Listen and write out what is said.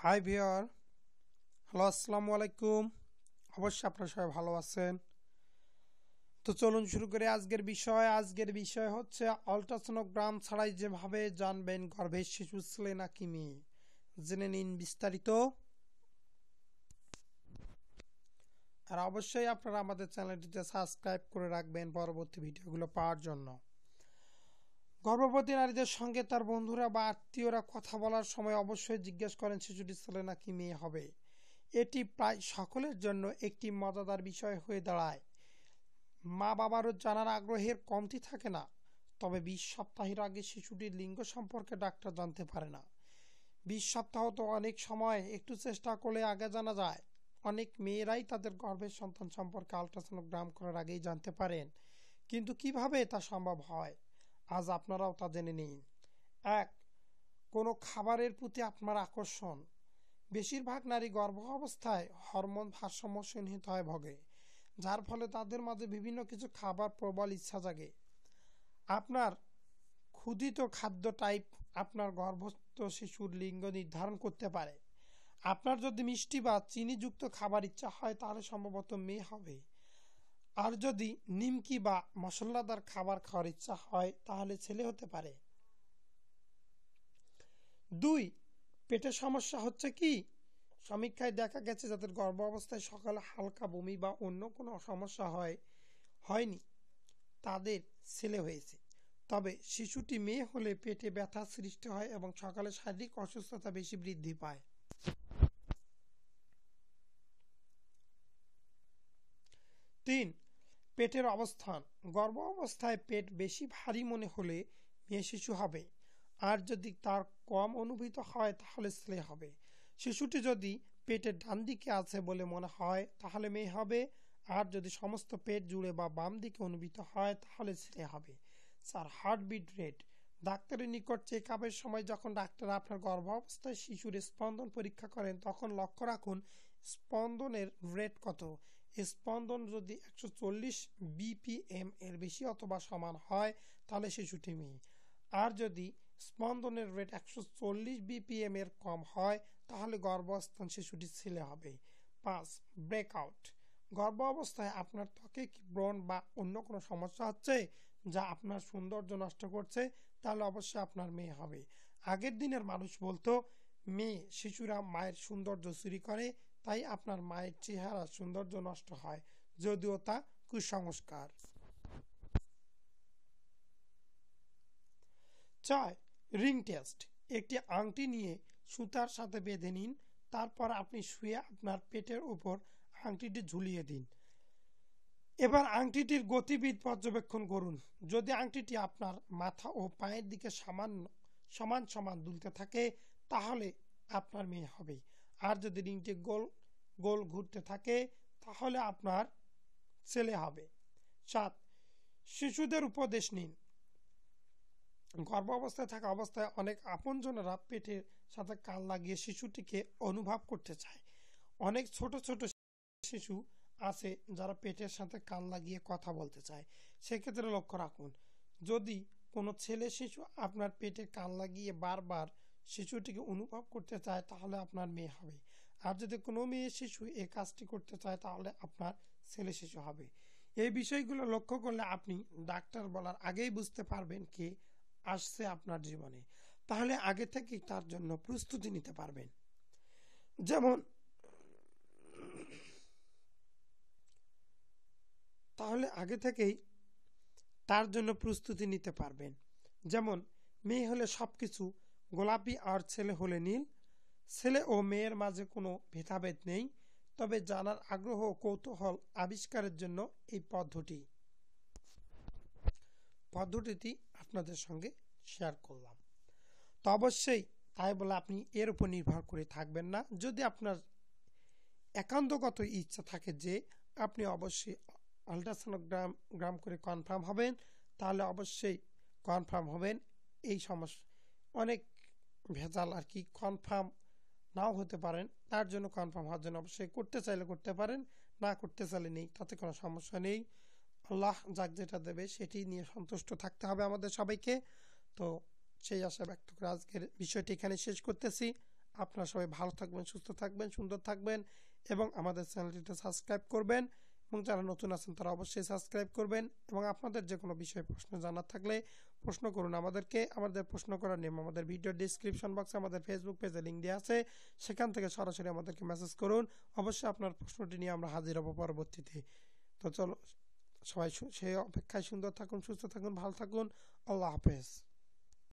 High viewer, hello, আসসালামু আলাইকুম। অবশ্যই আপনারা সবাই ভালো আছেন। তো চলুন শুরু করে আজকের বিষয় হচ্ছে আল্ট্রাসোনোগ্রাম ছাড়াই যেভাবে জানবেন গর্ভের শিশু ছেলে নাকি মেয়ে। জেনে নিন বিস্তারিত। আর অবশ্যই আপনারা আমাদের চ্যানেলটিতে সাবস্ক্রাইব করে রাখবেন পরবর্তী ভিডিওগুলো পাওয়ার জন্য। গর্ভবতী নারীদের সঙ্গে তার বন্ধুরা বা আত্মীয়রা কথা বলার সময় অবশ্যই জিজ্ঞেস করেন শিশুটি ছেলে নাকি মেয়ে হবে। এটি প্রায় সকলের জন্য একটি মজাদার বিষয় হয়ে দাঁড়ায়। মা বাবারও জানার আগ্রহের কমতি থাকে না। তবে 20 সপ্তাহের আগে শিশুটির লিঙ্গ সম্পর্কে ডাক্তার জানতে পারে না। 20 সপ্তাহ তো অনেক সময়, একটু চেষ্টা করলে আগে জানা যায়। অনেক মেয়েরাই তাদের গর্ভের সন্তান সম্পর্কে আল্ট্রাসোনোগ্রাম করার আগেই জানতে পারেন, কিন্তু কিভাবে তা সম্ভব হয় আজ আপনারাও তা জেনে নিন। 1. কোনো খাবারের প্রতি আপনার আকর্ষণ। বেশিরভাগ নারী গর্ভ অবস্থায় হরমোন ভারসাম্যহীনতায় ভোগে, যার ফলে তাদের মাঝে বিভিন্ন কিছু খাবার প্রবল ইচ্ছা জাগে। আপনার ক্ষুধিত খাদ্য টাইপ আপনার গর্ভস্থ শিশুর লিঙ্গ নির্ধারণ করতে পারে। আপনার যদি মিষ্টি বা চিনিযুক্ত খাবার ইচ্ছা হয় তাহলে সম্ভবত মেয়ে হবে, আর যদি নিমকি বা মশলাদার খাবার খাওয়ার ইচ্ছা হয় তাহলে ছেলে হতে পারে। 2. পেটের সমস্যা হচ্ছে কি? সমীক্ষায় দেখা গেছে যাদের গর্ভ অবস্থায় সকালে হালকা বমি বা অন্য কোনো সমস্যা হয়নি তাদের ছেলে হয়েছে। তবে শিশুটি মেয়ে হলে পেটে ব্যথা সৃষ্টি হয় এবং সকালে শারীরিক অসুস্থতা বেশি বৃদ্ধি পায়। 3. পেটের অবস্থান। গর্ভ অবস্থায় পেট বেশি ভারী মনে হলে মেয়ে শিশু হবে, আর যদি তার কম অনুভূত হয় তাহলে ছেলে হবে। শিশুটি যদি পেটের ডান দিকে আছে বলে মনে হয় তাহলে মেয়ে হবে, আর যদি সমস্ত পেট জুড়ে বা বাম দিকে অনুভূত হয় তাহলে ছেলে হবে। 4. Heartbeat rate. ডাক্তারের নিকট চেক আপের সময় যখন ডাক্তার আপনার গর্ভ অবস্থায় শিশুর স্পন্দন পরীক্ষা করেন তখন লক্ষ্য রাখুন স্পন্দনের রেট কত। স্পন্দন যদি 140 বিপিএম এর বেশি অথবা সমান হয় তাহলে শিশুটি মেয়ে, আর যদি স্পন্দনের রেট 140 বিপিএম এর কম হয় তাহলে গর্ভস্থ শিশুটি ছেলে হবে। 5. ব্রেকআউট। গর্ভ অবস্থায় আপনার ত্বকে কি ব্রণ বা অন্য কোনো সমস্যা হচ্ছে যা আপনার সৌন্দর্য নষ্ট করছে তাহলে অবশ্যই আপনার মেয়ে হবে। আগের দিনের মানুষ বলতো মেয়ে শিশুরা মায়ের সৌন্দর্য চুরি করে, তাই আপনার মায়ের চেহারা সৌন্দর্য নষ্ট হয়, যদিও তা কুসংস্কার। 4. Ring test. একটি আংটি নিয়ে সুতার সাথে বেঁধে নিন, তারপর আপনি শুয়ে আপনার পেটের উপর আংটিটি ঝুলিয়ে দিন। এবার আংটিটির গতিবিধি পর্যবেক্ষণ করুন। যদি আংটিটি আপনার মাথা ও পায়ের দিকে সমান সমান দুলতে থাকে তাহলে আপনার মেয়ে হবে, আর যদি রিংটি গোল গোল ঘুরতে থাকে তাহলে আপনার ছেলে হবে। 7. শিশুদের উপদেশ নিন। গর্ভ অবস্থায় থাকা অবস্থায় অনেক আপনজনেরা পেটের সাথে কান লাগিয়ে শিশুটিকে অনুভব করতে চায়। অনেক ছোট ছোট শিশু আছে যারা পেটের সাথে কান লাগিয়ে কথা বলতে চায়। সেক্ষেত্রে লক্ষ্য রাখুন, যদি কোনো ছেলে শিশু আপনার পেটে কান লাগিয়ে বারবার শিশুটিকে অনুভব করতে চায় তাহলে আপনার মেয়ে হবে, আর যদি কোনো মেয়ে শিশু এই কাজটি করতে চায় তাহলে আপনার ছেলে শিশু হবে। এই বিষয়গুলো লক্ষ্য করলে আপনি ডাক্তার বলার আগেই বুঝতে পারবেন কে আসছে আপনার জীবনে, তাহলে আগে থেকেই তার জন্য প্রস্তুতি নিতে পারবেন। যেমন তাহলে আগে থেকেই তার জন্য প্রস্তুতি নিতে পারবেন। যেমন মেয়ে হলে সবকিছু গোলাপি আর ছেলে হলে নীল। ছেলে ও মেয়ের মাঝে কোনো ভেদাভেদ নেই, তবে জানার আগ্রহ ও কৌতূহল আবিষ্কারের জন্য এই পদ্ধতিটি আপনাদের সঙ্গে শেয়ার করলাম। তো অবশ্যই তাই বলে আপনি এর উপর নির্ভর করে থাকবেন না। যদি আপনার একান্তগত ইচ্ছা থাকে যে আপনি অবশ্যই আল্ট্রাসোনোগ্রাম করে কনফার্ম হবেন তাহলে অবশ্যই কনফার্ম হবেন। এই সমস্যা অনেক ভেজাল আর কি, কনফার্ম নাও হতে পারেন, তার জন্য কনফার্ম হওয়ার জন্য অবশ্যই করতে চাইলে করতে পারেন, না করতে চাইলে নেই, তাতে কোনো সমস্যা নেই। আল্লাহ যাক যেটা দেবে সেটি নিয়ে সন্তুষ্ট থাকতে হবে আমাদের সবাইকে। তো সেই আশা ব্যক্ত করে আজকের বিষয়টি এখানে শেষ করতেছি। আপনারা সবাই ভালো থাকবেন, সুস্থ থাকবেন, সুন্দর থাকবেন এবং আমাদের চ্যানেলটিতে সাবস্ক্রাইব করবেন এবং যারা নতুন আছেন তারা অবশ্যই সাবস্ক্রাইব করবেন এবং আপনাদের যে কোনো বিষয়ে প্রশ্ন জানার থাকলে প্রশ্ন করুন আমাদেরকে। আমাদের প্রশ্ন করার নিয়ম, আমাদের ভিডিও ডিসক্রিপশন বক্সে আমাদের ফেসবুক পেজে লিঙ্ক দেওয়া আছে, সেখান থেকে সরাসরি আমাদেরকে মেসেজ করুন। অবশ্যই আপনার প্রশ্নটি নিয়ে আমরা হাজির হব পরবর্তীতে। তো চলো সবাই সেই অপেক্ষায় সুন্দর থাকুন, সুস্থ থাকুন, ভালো থাকুন। আল্লাহ হাফেজ।